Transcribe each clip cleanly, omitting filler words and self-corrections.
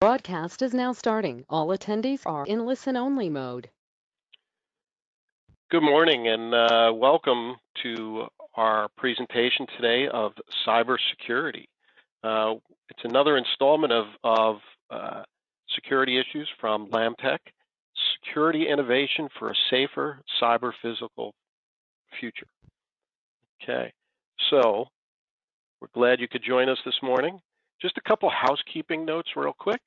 Broadcast is now starting. All attendees are in listen-only mode. Good morning and welcome to our presentation today of cybersecurity. It's another installment of security issues from LAMTech, security innovation for a safer cyber-physical future. Okay, so we're glad you could join us this morning. Just a couple housekeeping notes real quick.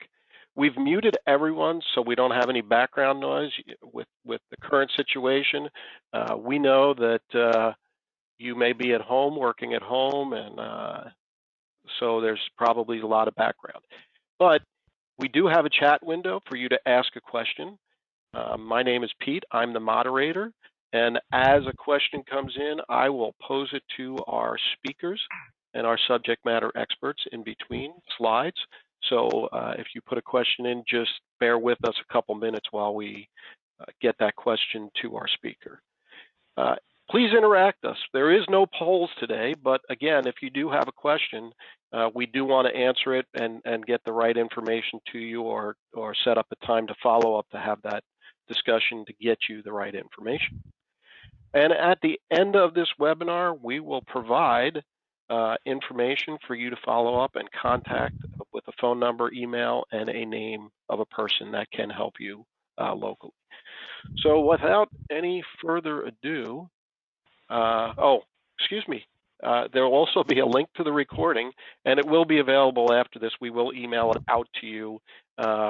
We've muted everyone so we don't have any background noise with the current situation. We know that you may be at home, working at home, and so there's probably a lot of background. But we do have a chat window for you to ask a question. My name is Pete. I'm the moderator. And as a question comes in, I will pose it to our speakers and our subject matter experts in between slides. So if you put a question in, just bear with us a couple minutes while we get that question to our speaker. Please interact us. There is no polls today, but again, if you do have a question, we do want to answer it and get the right information to you or set up a time to follow up to have that discussion to get you the right information. And at the end of this webinar, we will provide information for you to follow up and contact with a phone number, email, and a name of a person that can help you locally. So without any further ado, there will also be a link to the recording, and it will be available after this. We will email it out to you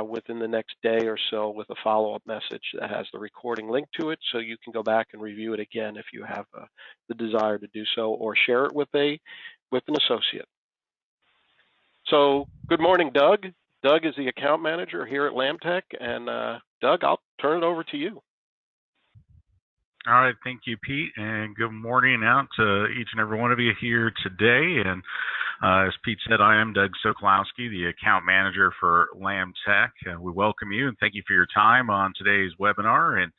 within the next day or so with a follow-up message that has the recording link to it, so you can go back and review it again if you have the desire to do so, or share it with an associate. So good morning, Doug. Doug is the account manager here at LAMTech, and Doug, I'll turn it over to you. All right, thank you, Pete, and good morning out to each and every one of you here today. And as Pete said, I am Doug Sokolowski, the account manager for LAMTech. We welcome you and thank you for your time on today's webinar. And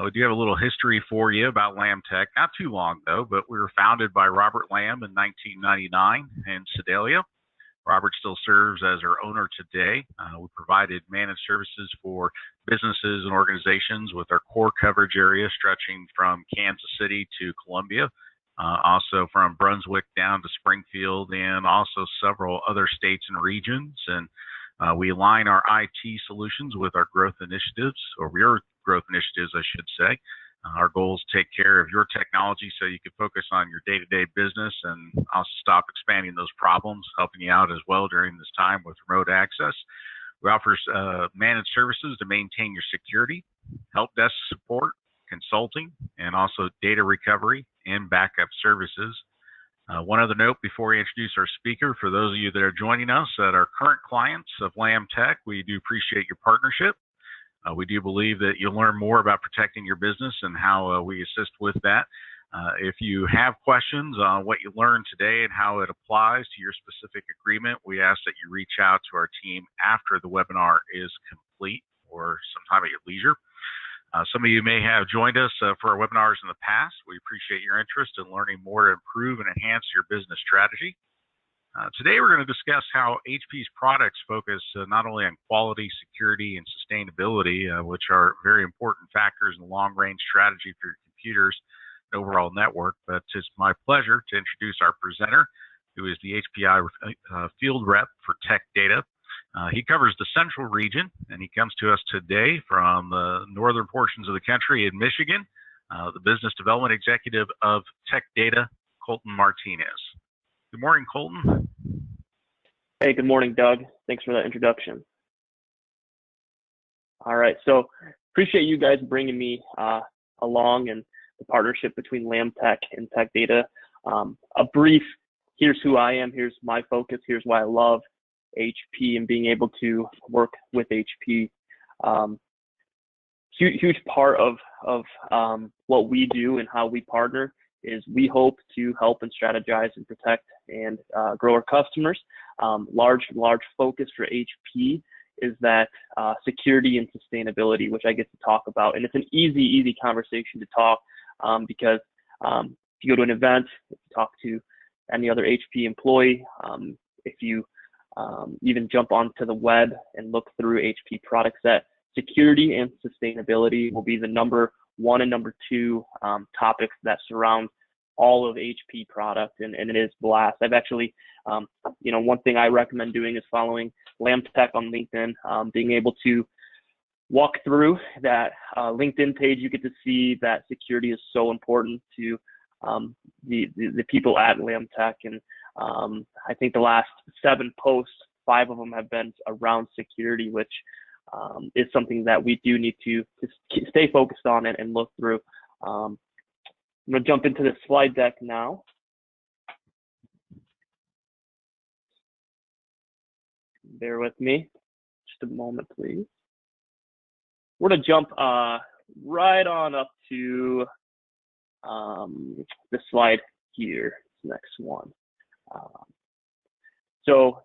we do have a little history for you about LAMTech. Not too long, though, but we were founded by Robert Lamb in 1999 in Sedalia. Robert still serves as our owner today. We provided managed services for businesses and organizations with our core coverage area stretching from Kansas City to Columbia, also from Brunswick down to Springfield, and also several other states and regions. And we align our IT solutions with our growth initiatives, or your growth initiatives, I should say. Our goal is to take care of your technology so you can focus on your day-to-day business and also stop expanding those problems, helping you out as well during this time with remote access. We offer managed services to maintain your security, help desk support, consulting, and also data recovery and backup services. One other note before we introduce our speaker, for those of you that are joining us that are current clients of LAMTech, we do appreciate your partnership. We do believe that you'll learn more about protecting your business and how we assist with that. If you have questions on what you learned today and how it applies to your specific agreement, we ask that you reach out to our team after the webinar is complete or sometime at your leisure. Some of you may have joined us for our webinars in the past. We appreciate your interest in learning more to improve and enhance your business strategy. Today, we're going to discuss how HP's products focus not only on quality, security, and sustainability, which are very important factors in the long-range strategy for your computers and overall network, but it's my pleasure to introduce our presenter, who is the HPI field rep for Tech Data. He covers the central region, and he comes to us today from the northern portions of the country in Michigan, the business development executive of Tech Data, Colton Martinez. Good morning, Colton. Hey, good morning, Doug. Thanks for that introduction. All right, so appreciate you guys bringing me along and the partnership between LAMTech and Tech Data. A brief, here's who I am, here's my focus, here's why I love HP and being able to work with HP. Huge part of what we do and how we partner is we hope to help and strategize and protect and grow our customers. Large focus for HP is that security and sustainability, which I get to talk about. And it's an easy conversation to talk because if you go to an event, if you talk to any other HP employee, if you even jump onto the web and look through HP product set, security and sustainability will be the number one and number two topics that surround all of HP product, and it is blast. I've actually, one thing I recommend doing is following LambTech on LinkedIn, being able to walk through that LinkedIn page. You get to see that security is so important to the people at LambTech, and I think the last 7 posts, 5 of them have been around security, which is something that we do need to stay focused on and look through. I'm going to jump into the slide deck now. Bear with me just a moment, please. We're going to jump right on up to the slide here, next one. So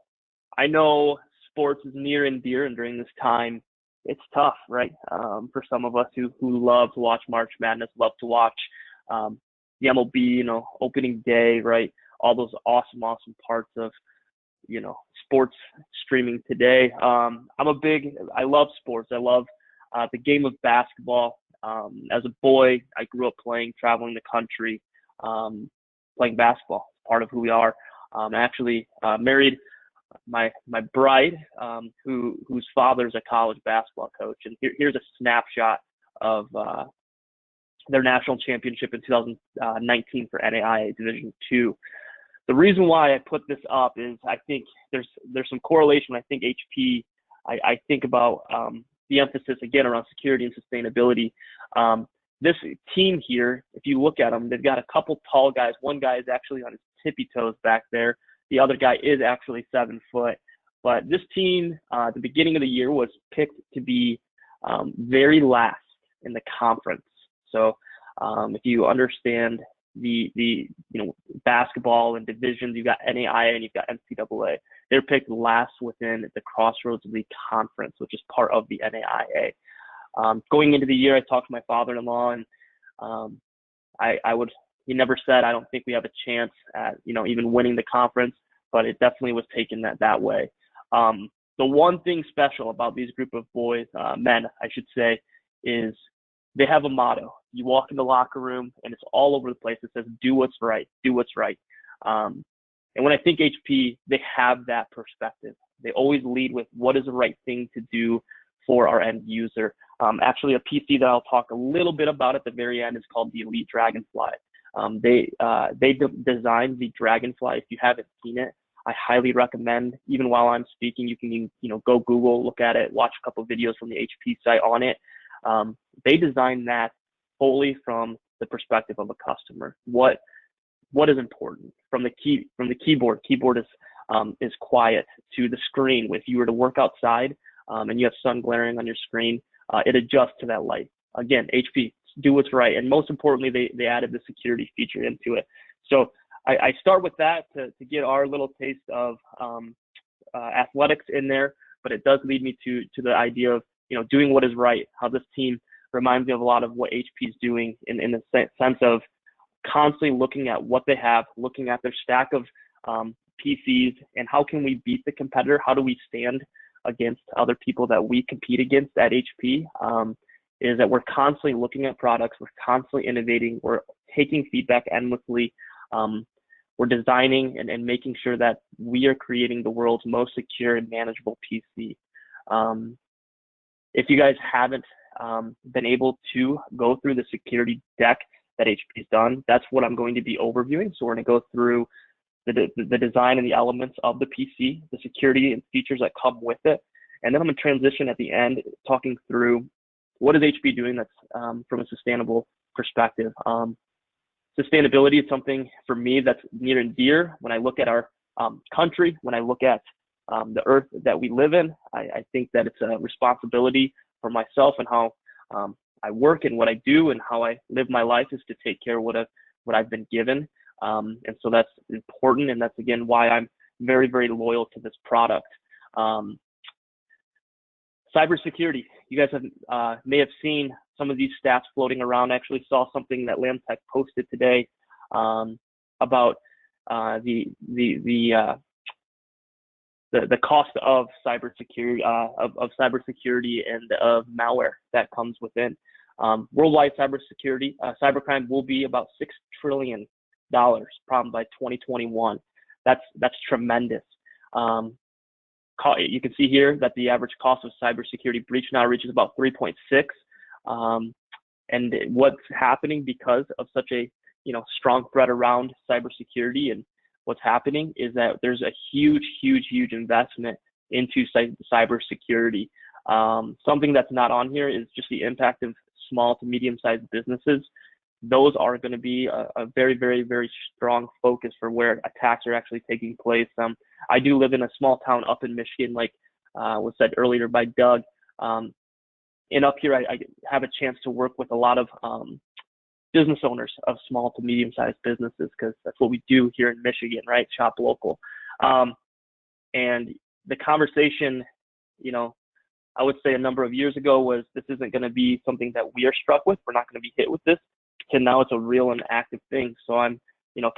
I know sports is near and dear, and during this time, it's tough, right? For some of us who love to watch March Madness, love to watch the MLB, opening day, right? All those awesome parts of, sports streaming today. I love sports. I love the game of basketball. As a boy, I grew up traveling the country, playing basketball, part of who we are. I actually married my bride, whose father's a college basketball coach. And here's a snapshot of their national championship in 2019 for NAIA Division II. The reason why I put this up is I think there's some correlation. I think HP, I think about the emphasis again around security and sustainability. This team here, if you look at them, they've got a couple tall guys. One guy is actually on his tippy toes back there. The other guy is actually 7 foot. But this team, at the beginning of the year, was picked to be very last in the conference. So if you understand the basketball and divisions, you've got NAIA and you've got NCAA. They're picked last within the Crossroads League Conference, which is part of the NAIA. Going into the year, I talked to my father-in-law, and he never said, I don't think we have a chance at, even winning the conference, but it definitely was taken that way. The one thing special about these group of boys, men, I should say, is they have a motto. You walk in the locker room and it's all over the place. It says, do what's right, do what's right. And when I think HP, they have that perspective. They always lead with what is the right thing to do for our end user. Actually, a PC that I'll talk a little bit about at the very end is called the Elite Dragonfly. They designed the Dragonfly. If you haven't seen it, I highly recommend. Even while I'm speaking, you can go Google, look at it, watch a couple of videos from the HP site on it. They designed that wholly from the perspective of a customer. What is important from the keyboard? Keyboard is quiet to the screen. If you were to work outside and you have sun glaring on your screen, it adjusts to that light. Again, HP, do what's right. And most importantly, they added the security feature into it. So I start with that to get our little taste of athletics in there, but it does lead me to the idea of doing what is right. How this team reminds me of a lot of what HP is doing in the sense of constantly looking at what they have, looking at their stack of PCs, and how can we beat the competitor? How do we stand against other people that we compete against at HP? Is that we're constantly looking at products, we're constantly innovating, we're taking feedback endlessly, we're designing and making sure that we are creating the world's most secure and manageable PC. If you guys haven't been able to go through the security deck that HP's done, that's what I'm going to be overviewing. So we're going to go through the design and the elements of the PC, the security and features that come with it. And then I'm going to transition at the end talking through what is HP doing that's from a sustainable perspective. Sustainability is something for me that's near and dear. When I look at our country, when I look at the earth that we live in, I think that it's a responsibility for myself and how I work and what I do and how I live my life is to take care of what I've been given. And so that's important. And that's, again, why I'm very, very loyal to this product. Cybersecurity. You guys may have seen some of these stats floating around. I actually saw something that LambTech posted today about the the cost of cybersecurity of cybersecurity and of malware that comes within. Worldwide cybercrime will be about $6 trillion problem by 2021. That's tremendous. You can see here that the average cost of cybersecurity breach now reaches about 3.6. And what's happening because of such a strong threat around cybersecurity, and what's happening is that there's a huge investment into cybersecurity. Something that's not on here is just the impact of small to medium-sized businesses. Those are going to be a very strong focus for where attacks are actually taking place. I do live in a small town up in Michigan, like was said earlier by Doug. And up here, I have a chance to work with a lot of business owners of small to medium-sized businesses, because that's what we do here in Michigan, right? Shop local. And the conversation, I would say a number of years ago was, this isn't going to be something that we are struck with. We're not going to be hit with this. And now it's a real and active thing. So I'm,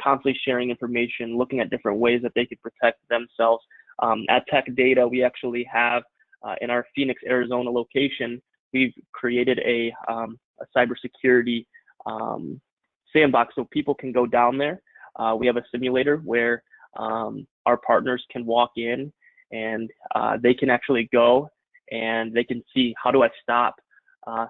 constantly sharing information, looking at different ways that they could protect themselves. At Tech Data, we actually have in our Phoenix, Arizona location, we've created a cybersecurity sandbox, so people can go down there. We have a simulator where our partners can walk in, and they can actually go and they can see, how do I stop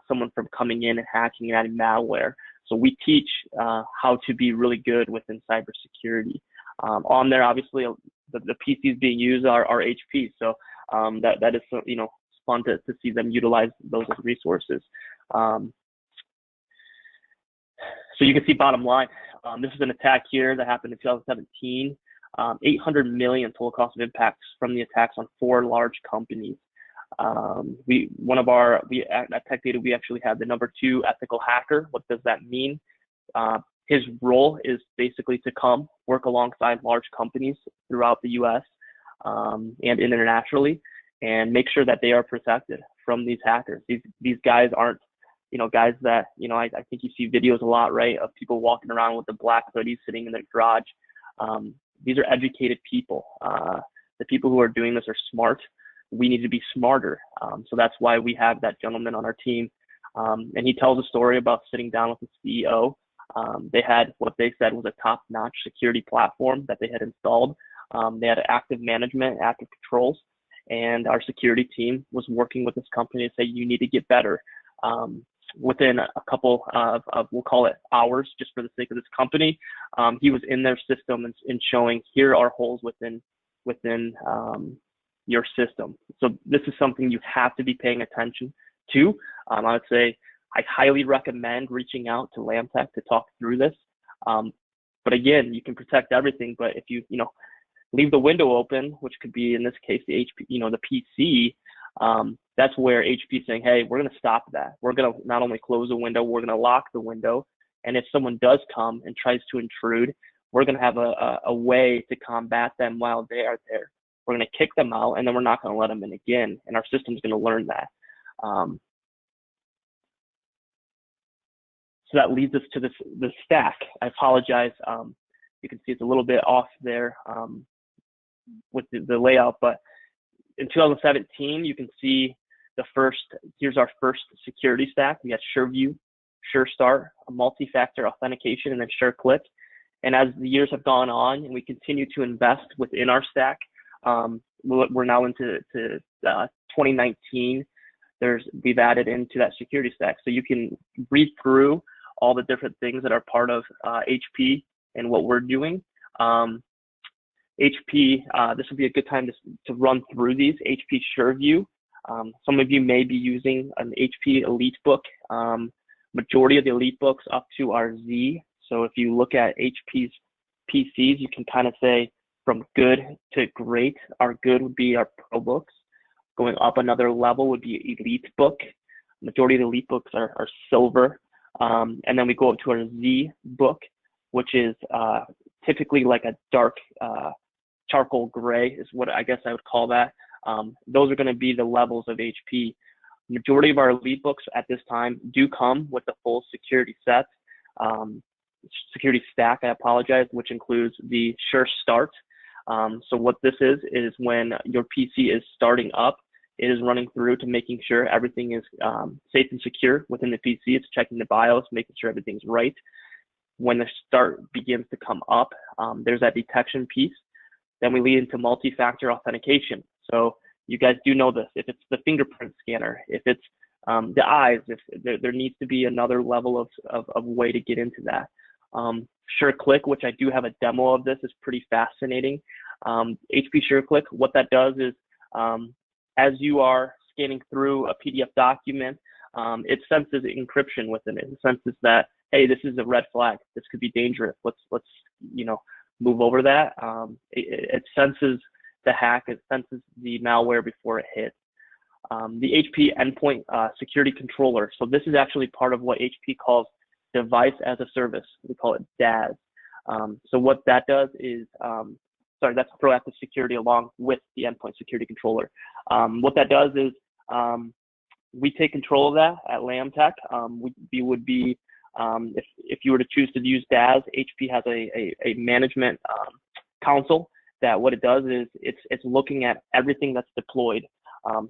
someone from coming in and hacking and adding malware? So we teach how to be really good within cybersecurity. On there, obviously, the PCs being used are HP, so that is fun to see them utilize those as resources. So you can see bottom line. This is an attack here that happened in 2017. 800 million total cost of impacts from the attacks on 4 large companies. At Tech Data, we actually had the #2 ethical hacker. What does that mean? His role is basically to come work alongside large companies throughout the U.S. And internationally, and make sure that they are protected from these hackers. These guys aren't, guys that, I think you see videos a lot, right, of people walking around with the black hoodies sitting in their garage. These are educated people. The people who are doing this are smart. We need to be smarter. So that's why we have that gentleman on our team. And he tells a story about sitting down with the CEO. They had what they said was a top-notch security platform that they had installed. They had active management, active controls, and our security team was working with this company to say, you need to get better. Within a couple of we'll call it hours, just for the sake of this company, he was in their system and showing, here are holes within your system. So this is something you have to be paying attention to. I would say I highly recommend reaching out to LambTech to talk through this. But again, you can protect everything, but if you leave the window open, which could be in this case the HP, the PC, that's where HP is saying, hey, we're going to stop that. We're going to not only close the window, we're going to lock the window. And if someone does come and tries to intrude, we're going to have a way to combat them while they are there. We're going to kick them out, and then we're not going to let them in again. And our system's going to learn that. So that leads us to the stack. I apologize. You can see it's a little bit off there with the layout, but in 2017, you can see here's our first security stack. We had SureView, SureStart, a multi-factor authentication, and then SureClick. And as the years have gone on and we continue to invest within our stack, we're now into 2019. We've added into that security stack. So you can read through all the different things that are part of HP and what we're doing. HP, this will be a good time to run through these. HP SureView. Some of you may be using an HP EliteBook. Majority of the EliteBooks up to are Z. So if you look at HP's PCs, you can kind of say from good to great. Our good would be our ProBooks. Going up another level would be EliteBook. Majority of the EliteBooks are silver. And then we go up to our Z book, which is typically like a dark charcoal gray is what I guess I would call that. Those are going to be the levels of HP. Majority of our EliteBooks at this time do come with the full security set, security stack, I apologize, which includes the SureStart. So what this is when your PC is starting up, it is running through to making sure everything is safe and secure within the PC. It's checking the BIOS, making sure everything's right. When the start begins to come up, there's that detection piece. Then we lead into multi-factor authentication. So you guys do know this. If it's the fingerprint scanner, if it's the eyes, if there needs to be another level of way to get into that. SureClick, which I do have a demo of this, is pretty fascinating. HP SureClick, what that does is as you are scanning through a PDF document, it senses encryption within it. It senses that, hey, this is a red flag. This could be dangerous. Let's move over that. It senses the hack. It senses the malware before it hits. The HP Endpoint Security Controller. So this is actually part of what HP calls Device as a Service. We call it DAS. So what that does is, that's proactive security along with the Endpoint Security Controller. What that does is we take control of that at LambTech. We would be, if you were to choose to use DAS, HP has a management console that what it does is it's looking at everything that's deployed.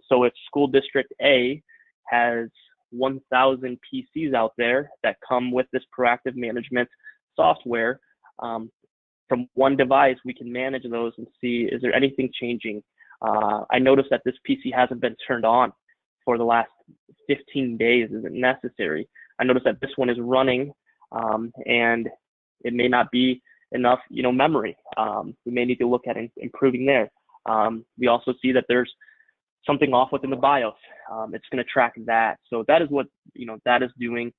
So if school district A has 1,000 PCs out there that come with this proactive management software, from one device, we can manage those and see, is there anything changing? I noticed that this PC hasn't been turned on for the last 15 days. Is it necessary? I noticed that this one is running and it may not be enough, memory. We may need to look at improving there. We also see that there's something off within the BIOS. It's going to track that. So that is what, that is doing.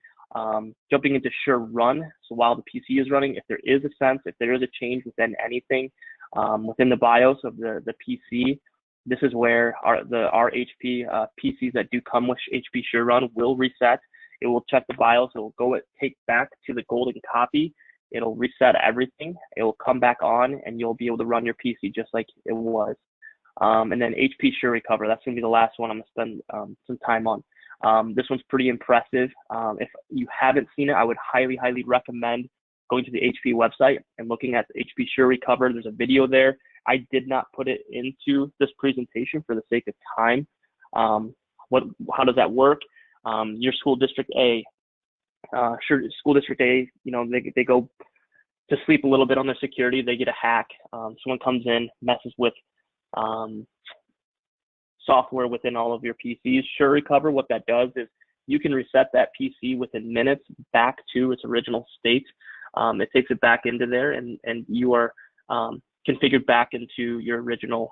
Jumping into Sure Run. So while the PC is running, if there is a sense, if there is a change within anything within the BIOS of the PC, this is where our HP PCs that do come with HP Sure Run will reset. It will check the BIOS. It will take back to the golden copy. It'll reset everything. It will come back on, and you'll be able to run your PC just like it was. And then HP Sure Recover. That's going to be the last one I'm going to spend some time on. This one's pretty impressive. If you haven't seen it, I would highly, highly recommend going to the HP website and looking at the HP Sure Recover. There's a video there. I did not put it into this presentation for the sake of time. How does that work? Your school district A, school district A, they go to sleep a little bit on their security. They get a hack. Someone comes in, messes with software within all of your PCs. Sure Recover, what that does is you can reset that PC within minutes back to its original state. It takes it back into there, and you are configured back into your original,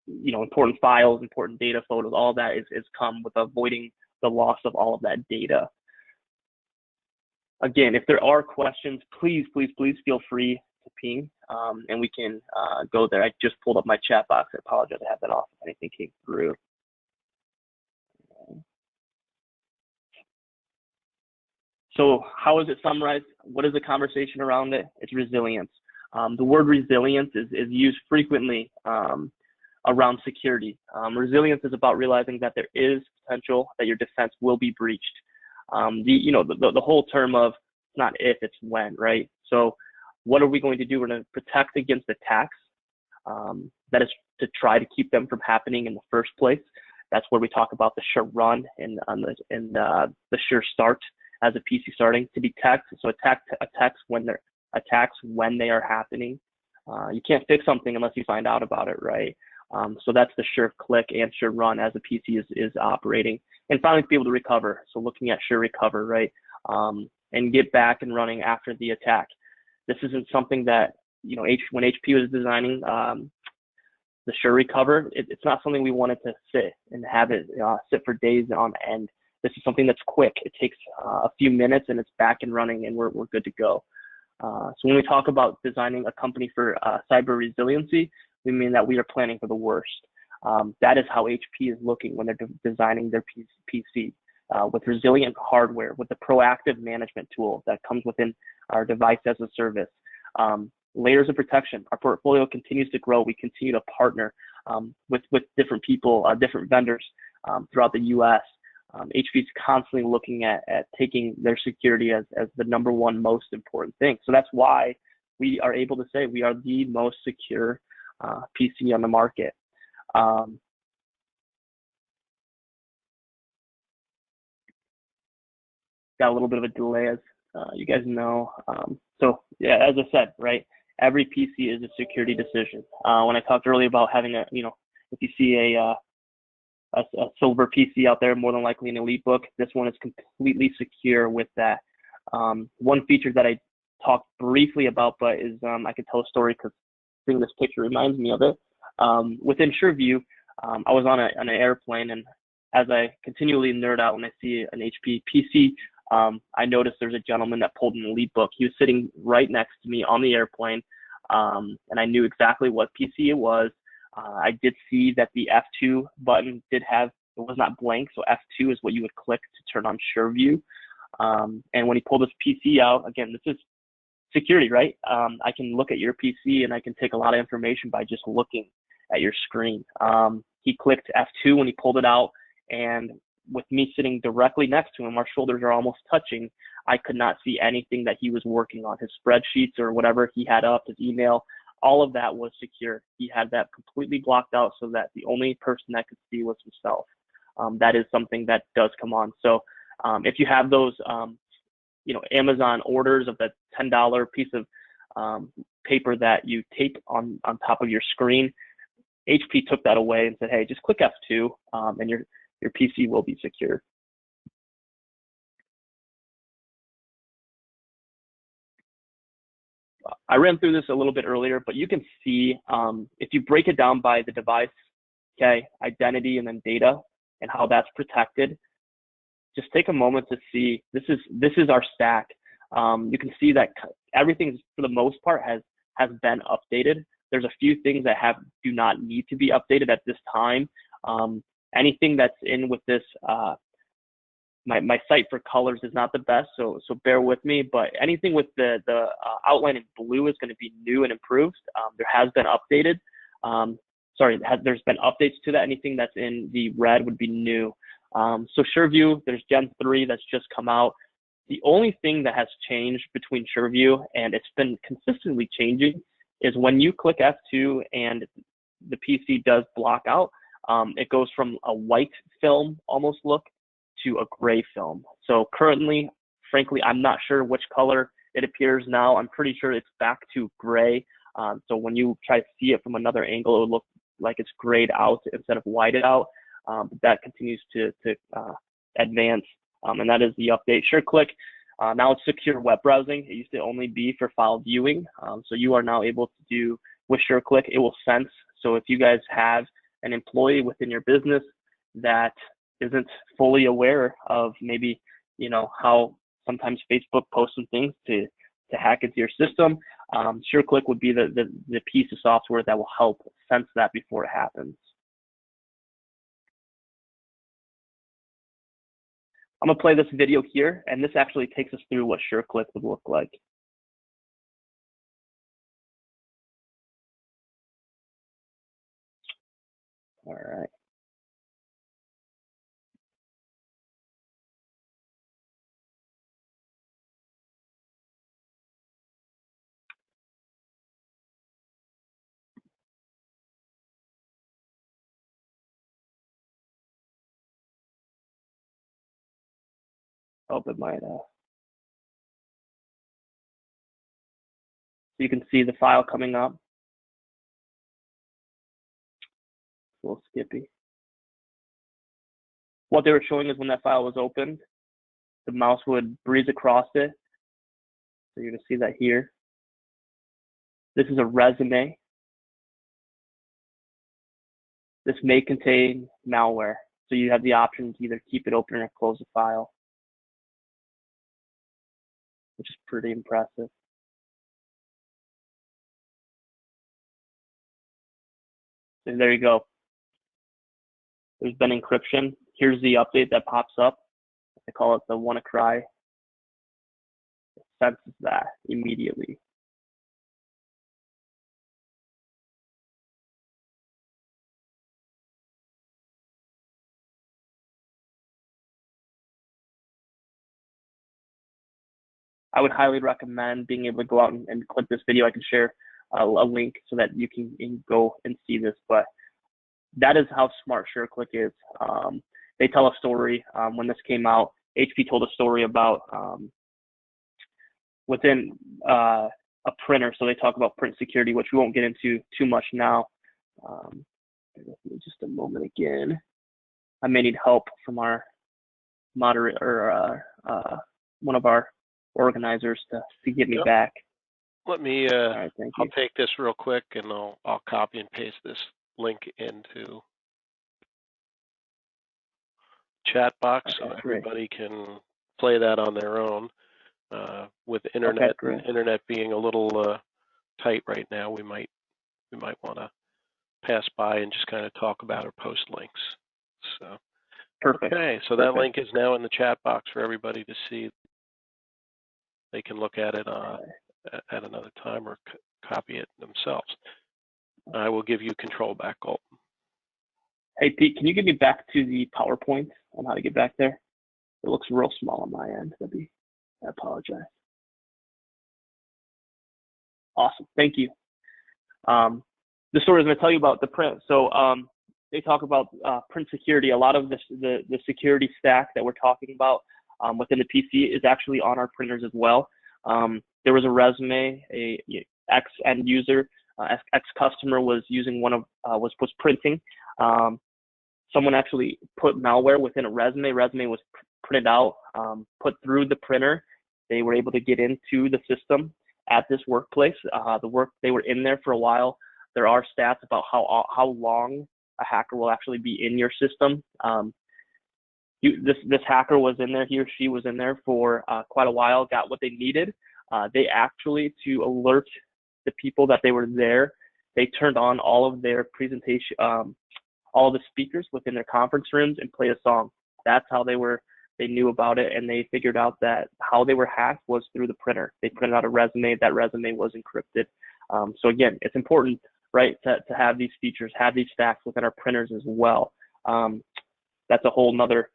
important files, important data, photos. All that is come with avoiding the loss of all of that data. Again, if there are questions, please feel free to ping, and we can go there. I just pulled up my chat box. I apologize, I had that off if anything came through. So how is it summarized? What is the conversation around it? It's resilience. The word resilience is used frequently around security. Resilience is about realizing that there is potential that your defense will be breached. The whole term of it's not if, it's when, right? So what are we going to do? We're going to protect against attacks. That is to try to keep them from happening in the first place. That's where we talk about the Sure Run and the Sure Start as a PC starting to detect. So attacks when they are happening. You can't fix something unless you find out about it, right? So that's the Sure Click and Sure Run as the PC is operating. And finally, to be able to recover. So looking at Sure Recover, right? And get back and running after the attack. This isn't something that, when HP was designing the Sure Recover, it's not something we wanted to sit and have it sit for days on end. This is something that's quick. It takes a few minutes and it's back and running and we're good to go. So when we talk about designing a company for cyber resiliency, we mean that we are planning for the worst. That is how HP is looking when they're designing their PC with resilient hardware, with the proactive management tool that comes within our device as a service. Layers of protection. Our portfolio continues to grow. We continue to partner with different people, different vendors throughout the U.S. HP is constantly looking at taking their security as the #1 most important thing. So that's why we are able to say we are the most secure PC on the market. Got a little bit of a delay, as you guys know. So yeah, as I said, right, every PC is a security decision. When I talked earlier about having a, if you see a silver PC out there, more than likely an elite book, this one is completely secure with that. One feature that I talked briefly about, but is I could tell a story because I think this picture reminds me of it. Within SureView, I was on an airplane, and as I continually nerd out when I see an HP PC, I noticed there's a gentleman that pulled an elite book. He was sitting right next to me on the airplane, and I knew exactly what PC it was. I did see that the F2 button it was not blank, so F2 is what you would click to turn on SureView. And when he pulled his PC out, again, this is security, right? I can look at your PC and I can take a lot of information by just looking at your screen. He clicked F2 when he pulled it out, and with me sitting directly next to him, our shoulders are almost touching. I could not see anything that he was working on, his spreadsheets or whatever he had up, his email. All of that was secure. He had that completely blocked out so that the only person that could see was himself. That is something that does come on. So if you have those, Amazon orders of that $10 piece of paper that you tape on top of your screen, HP took that away and said, hey, just click F2 and your PC will be secure. I ran through this a little bit earlier, but you can see if you break it down by the device, okay, identity and then data and how that's protected. Just take a moment to see this is our stack. You can see that everything for the most part has been updated. There's a few things that do not need to be updated at this time. Anything that's in with this, my site for colors is not the best, so bear with me. But anything with the outline in blue is going to be new and improved. There has been updated. There's been updates to that. Anything that's in the red would be new. So SureView, there's Gen 3 that's just come out. The only thing that has changed between SureView, and it's been consistently changing, is when you click F2 and the PC does block out, it goes from a white film almost look to a gray film. So currently, frankly, I'm not sure which color it appears now. I'm pretty sure it's back to gray. So when you try to see it from another angle, it would look like it's grayed out instead of whited out. But that continues to advance, and that is the update. SureClick, now it's secure web browsing. It used to only be for file viewing. So you are now able to do with SureClick, it will sense. So if you guys have an employee within your business that isn't fully aware of maybe, how sometimes Facebook posts some things to hack into your system, SureClick would be the piece of software that will help sense that before it happens. I'm gonna play this video here, and this actually takes us through what SureClick would look like. All right. Hope it might. So you can see the file coming up. A little skippy. What they were showing is when that file was opened, the mouse would breeze across it. So you're gonna see that here. This is a resume. This may contain malware. So you have the option to either keep it open or close the file, which is pretty impressive. So there you go. There's been encryption. Here's the update that pops up. I call it the WannaCry. It senses that immediately. I would highly recommend being able to go out and click this video. I can share a link so that you can go and see this, but that is how smart SureClick is. They tell a story. When this came out, HP told a story about within a printer. So they talk about print security, which we won't get into too much now. Just a moment again. I may need help from our moderator or one of our organizers to get me back. Let me, right, I'll take this real quick and I'll copy and paste this link into chat box so everybody can play that on their own. With internet being a little tight right now, we might want to pass by and just kind of talk about or post links. So perfect. Okay, so that link is now in the chat box for everybody to see. They can look at it at another time or copy it themselves. I will give you control back, Colton. Hey, Pete, can you get me back to the PowerPoint on how to get back there? It looks real small on my end. I apologize. Awesome, thank you. The story is going to tell you about the print. So they talk about print security. A lot of the security stack that we're talking about within the PC is actually on our printers as well. There was a resume, a ex-end user, ex-customer was using was printing. Someone actually put malware within a resume. Resume was printed out, put through the printer. They were able to get into the system at this workplace. They were in there for a while. There are stats about how long a hacker will actually be in your system. This hacker was in there, he or she was in there for quite a while, got what they needed. They actually, to alert the people that they were there, they turned on all of their presentation, all of the speakers within their conference rooms and played a song. That's how they knew about it, and they figured out that how they were hacked was through the printer. They printed out a resume, that resume was encrypted. So again, it's important, right, to have these features, have these stacks within our printers as well. That's a whole nother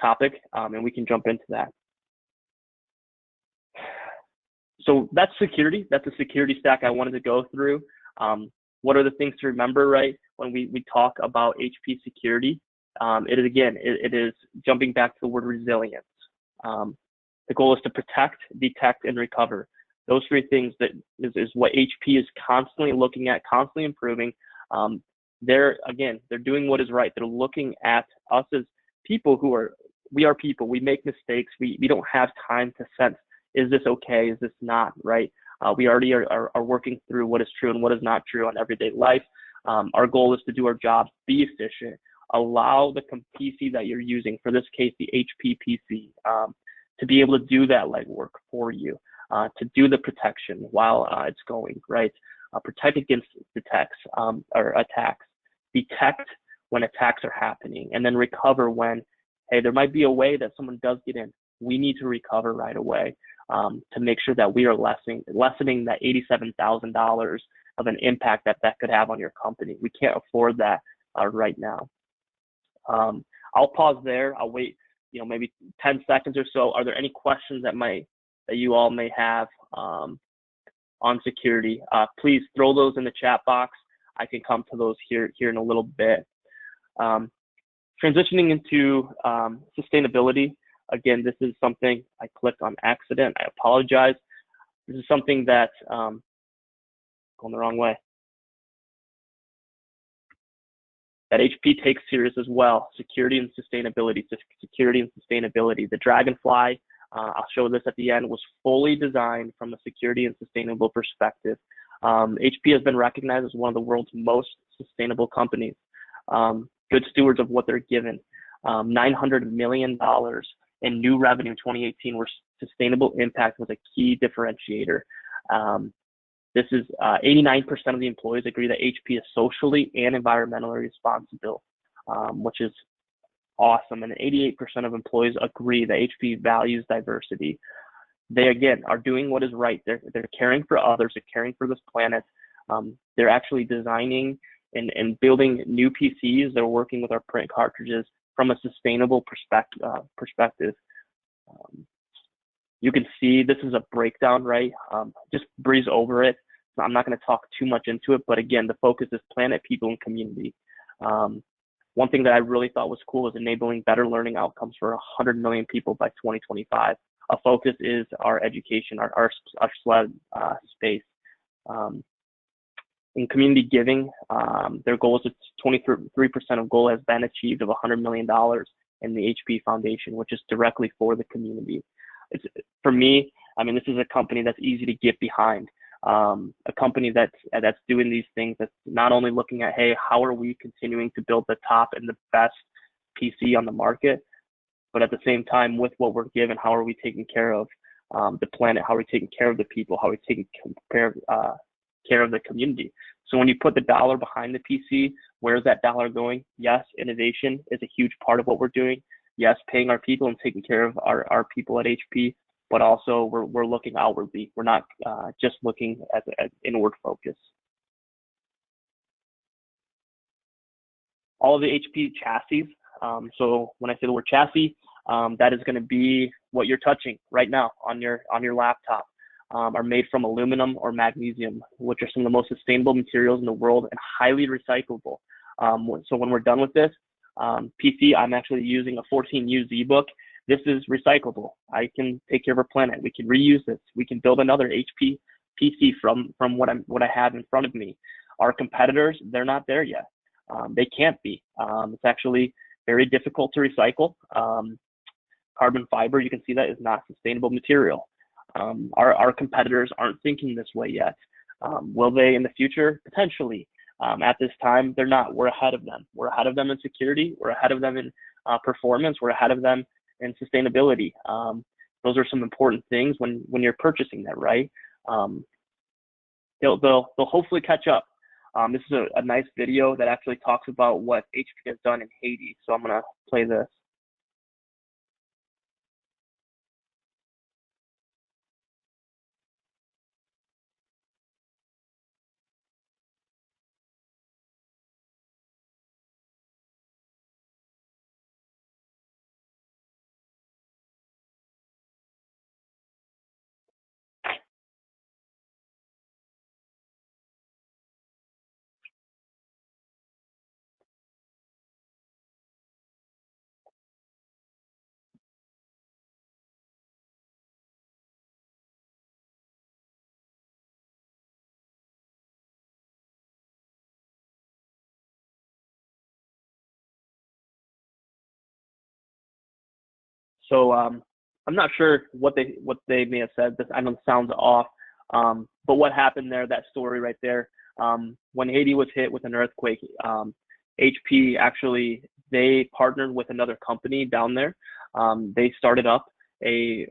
topic, and we can jump into that. So that's security. That's a security stack I wanted to go through. What are the things to remember, right, when we talk about HP security? It is jumping back to the word resilience. The goal is to protect, detect, and recover. Those three things that is what HP is constantly looking at, constantly improving. They're doing what is right. They're looking at us as people we are people. We make mistakes. We don't have time to sense, is this okay? Is this not, right? We already are working through what is true and what is not true on everyday life. Our goal is to do our jobs, be efficient, allow the PC that you're using, for this case, the HP PC, to be able to do that legwork for you, to do the protection while it's going, right? Protect against attacks, detect when attacks are happening, and then recover when, hey, there might be a way that someone does get in. We need to recover right away to make sure that we are lessening that $87,000 of an impact that could have on your company. We can't afford that right now. I'll pause there. I'll wait, maybe 10 seconds or so. Are there any questions that you all may have on security? Please throw those in the chat box. I can come to those here in a little bit. Transitioning into sustainability. Again, this is something I clicked on accident. I apologize. This is something that going the wrong way. That HP takes serious as well. Security and sustainability. Security and sustainability. The Dragonfly, I'll show this at the end, was fully designed from a security and sustainable perspective. HP has been recognized as one of the world's most sustainable companies. Good stewards of what they're given. $900 million in new revenue in 2018, where sustainable impact was a key differentiator. This is 89% of the employees agree that HP is socially and environmentally responsible, which is awesome. And 88% of employees agree that HP values diversity. They, again, are doing what is right. They're caring for others. They're caring for this planet. They're actually designing and building new PCs. They're working with our print cartridges from a sustainable perspective. You can see this is a breakdown, right? Just breeze over it. I'm not going to talk too much into it, but again, the focus is planet, people, and community. One thing that I really thought was cool is enabling better learning outcomes for 100 million people by 2025. A focus is our education, our SLED space. In community giving, their goal is 23% of goal has been achieved of $100 million in the HP Foundation, which is directly for the community. It's, for me, I mean, this is a company that's easy to get behind. A company that's doing these things, that's not only looking at, hey, how are we continuing to build the top and the best PC on the market, but at the same time, with what we're given, how are we taking care of the planet? How are we taking care of the people? How are we taking care of the community? So when you put the dollar behind the PC, where's that dollar going? Yes, innovation is a huge part of what we're doing. Yes, paying our people and taking care of our people at HP, but also we're looking outwardly. We're not just looking at inward focus. All of the HP chassis. So when I say the word chassis, that is going to be what you're touching right now on your laptop. Are made from aluminum or magnesium, which are some of the most sustainable materials in the world and highly recyclable. So when we're done with this PC, I'm actually using a 14U ZBook. This is recyclable. I can take care of our planet. We can reuse this. We can build another HP PC from what I have in front of me. Our competitors, they're not there yet. They can't be. It's actually very difficult to recycle. Carbon fiber, you can see that is not sustainable material. Our competitors aren't thinking this way yet. Will they in the future? Potentially. At this time, they're not. We're ahead of them. We're ahead of them in security. We're ahead of them in performance. We're ahead of them in sustainability. Those are some important things when you're purchasing that, right? They'll hopefully catch up. This is a nice video that actually talks about what HP has done in Haiti. So I'm gonna play this. So I'm not sure what they may have said. This I know sounds off, but what happened there? That story right there. When Haiti was hit with an earthquake, HP actually they partnered with another company down there. They started up they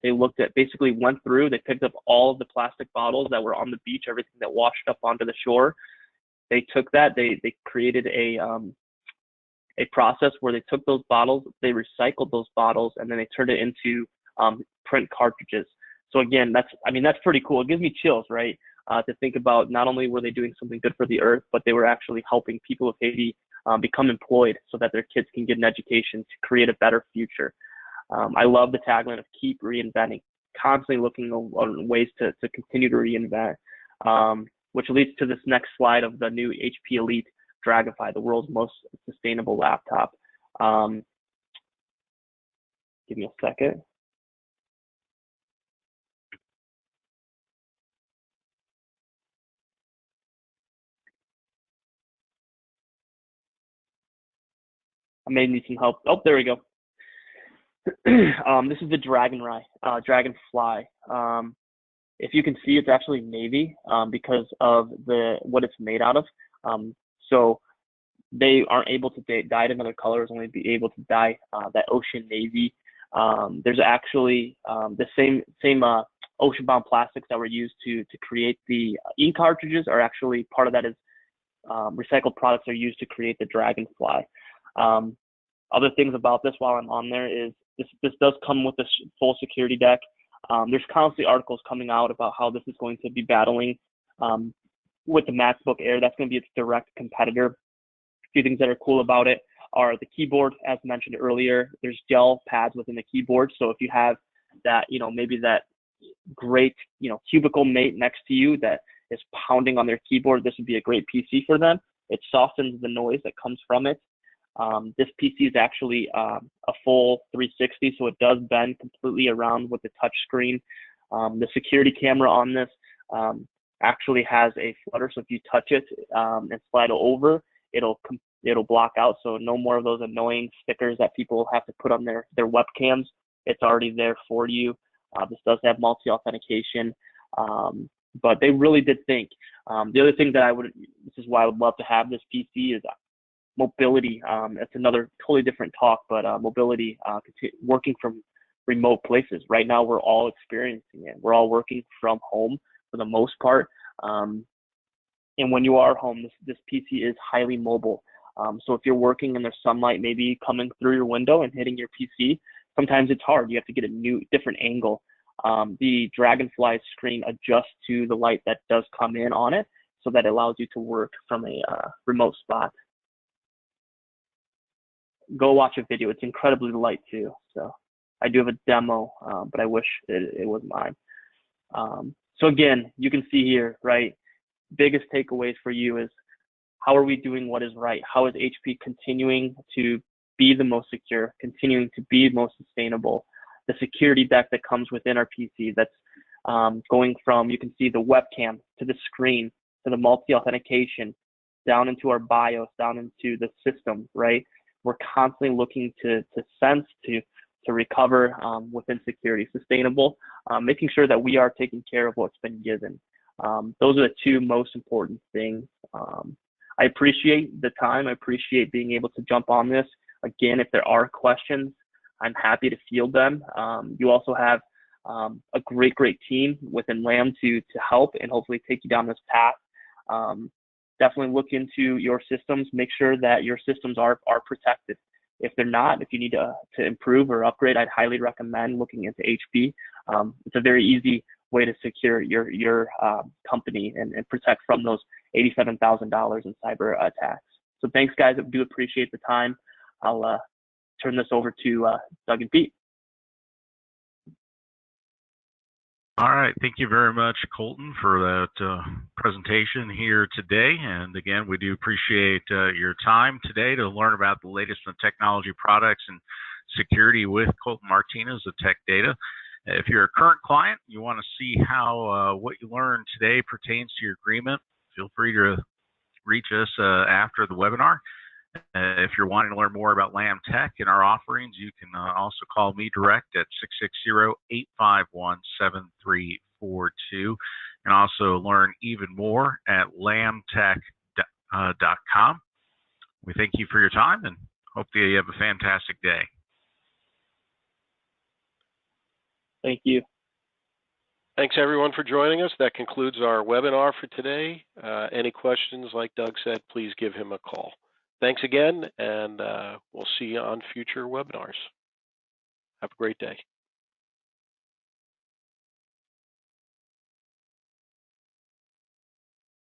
looked at basically went through. They picked up all of the plastic bottles that were on the beach, everything that washed up onto the shore. They took that. They created a process where they took those bottles, they recycled those bottles, and then they turned it into print cartridges. So again, that's pretty cool. It gives me chills, right? To think about not only were they doing something good for the earth, but they were actually helping people of Haiti become employed so that their kids can get an education to create a better future. I love the tagline of keep reinventing, constantly looking on ways to continue to reinvent, which leads to this next slide of the new HP Elite Dragonfly, the world's most sustainable laptop. Give me a second. I may need some help. Oh, there we go. This is the Dragonfly. If you can see, it's actually navy because of what it's made out of. So they aren't able to dye it in other colors, only be able to dye that ocean navy. There's actually the same ocean-bound plastics that were used to create the ink cartridges are actually part of that is recycled products are used to create the Dragonfly. Other things about this while I'm on there is this does come with this full security deck. There's constantly articles coming out about how this is going to be battling with the MacBook Air. That's going to be its direct competitor. A few things that are cool about it are the keyboard, as mentioned earlier. There's gel pads within the keyboard. So if you have that, maybe that great, cubicle mate next to you that is pounding on their keyboard, this would be a great PC for them. It softens the noise that comes from it. This PC is actually a full 360, so it does bend completely around with the touch screen. The security camera on this actually has a flutter, so if you touch it and slide over, it'll block out, so no more of those annoying stickers that people have to put on their webcams. It's already there for you. This does have multi-authentication, but they really did think. The other thing that this is why I would love to have this PC is mobility. It's another totally different talk, but mobility, working from remote places. Right now, we're all experiencing it. We're all working from home for the most part. And when you are home, this PC is highly mobile. So if you're working and there's sunlight maybe coming through your window and hitting your PC, sometimes it's hard. You have to get a different angle. The Dragonfly screen adjusts to the light that does come in on it, so that allows you to work from a remote spot. Go watch a video. It's incredibly light too. So I do have a demo, but I wish it was mine. So again, you can see here, right? Biggest takeaways for you is, how are we doing what is right? How is HP continuing to be the most secure, continuing to be most sustainable? The security deck that comes within our PC, that's going from, you can see the webcam to the screen to the multi-authentication, down into our BIOS, down into the system, right? We're constantly looking to sense, to recover within security, sustainable, making sure that we are taking care of what's been given. Those are the two most important things. I appreciate the time. I appreciate being able to jump on this. Again, if there are questions, I'm happy to field them. You also have a great team within LAM to help and hopefully take you down this path. Definitely look into your systems. Make sure that your systems are protected. If they're not, if you need to improve or upgrade, I'd highly recommend looking into HP. It's a very easy way to secure your company and protect from those $87,000 in cyber attacks. So thanks, guys. I do appreciate the time. I'll turn this over to Doug and Pete. All right, thank you very much, Colton, for that presentation here today. And again, we do appreciate your time today to learn about the latest in technology products and security with Colton Martinez of Tech Data. If you're a current client, you want to see how what you learned today pertains to your agreement, feel free to reach us after the webinar. If you're wanting to learn more about LAM Tech and our offerings, you can also call me direct at 660-851-7342, and also learn even more at lamtech.com. We thank you for your time and hope that you have a fantastic day. Thank you. Thanks, everyone, for joining us. That concludes our webinar for today. Any questions, like Doug said, please give him a call. Thanks again, and we'll see you on future webinars. Have a great day.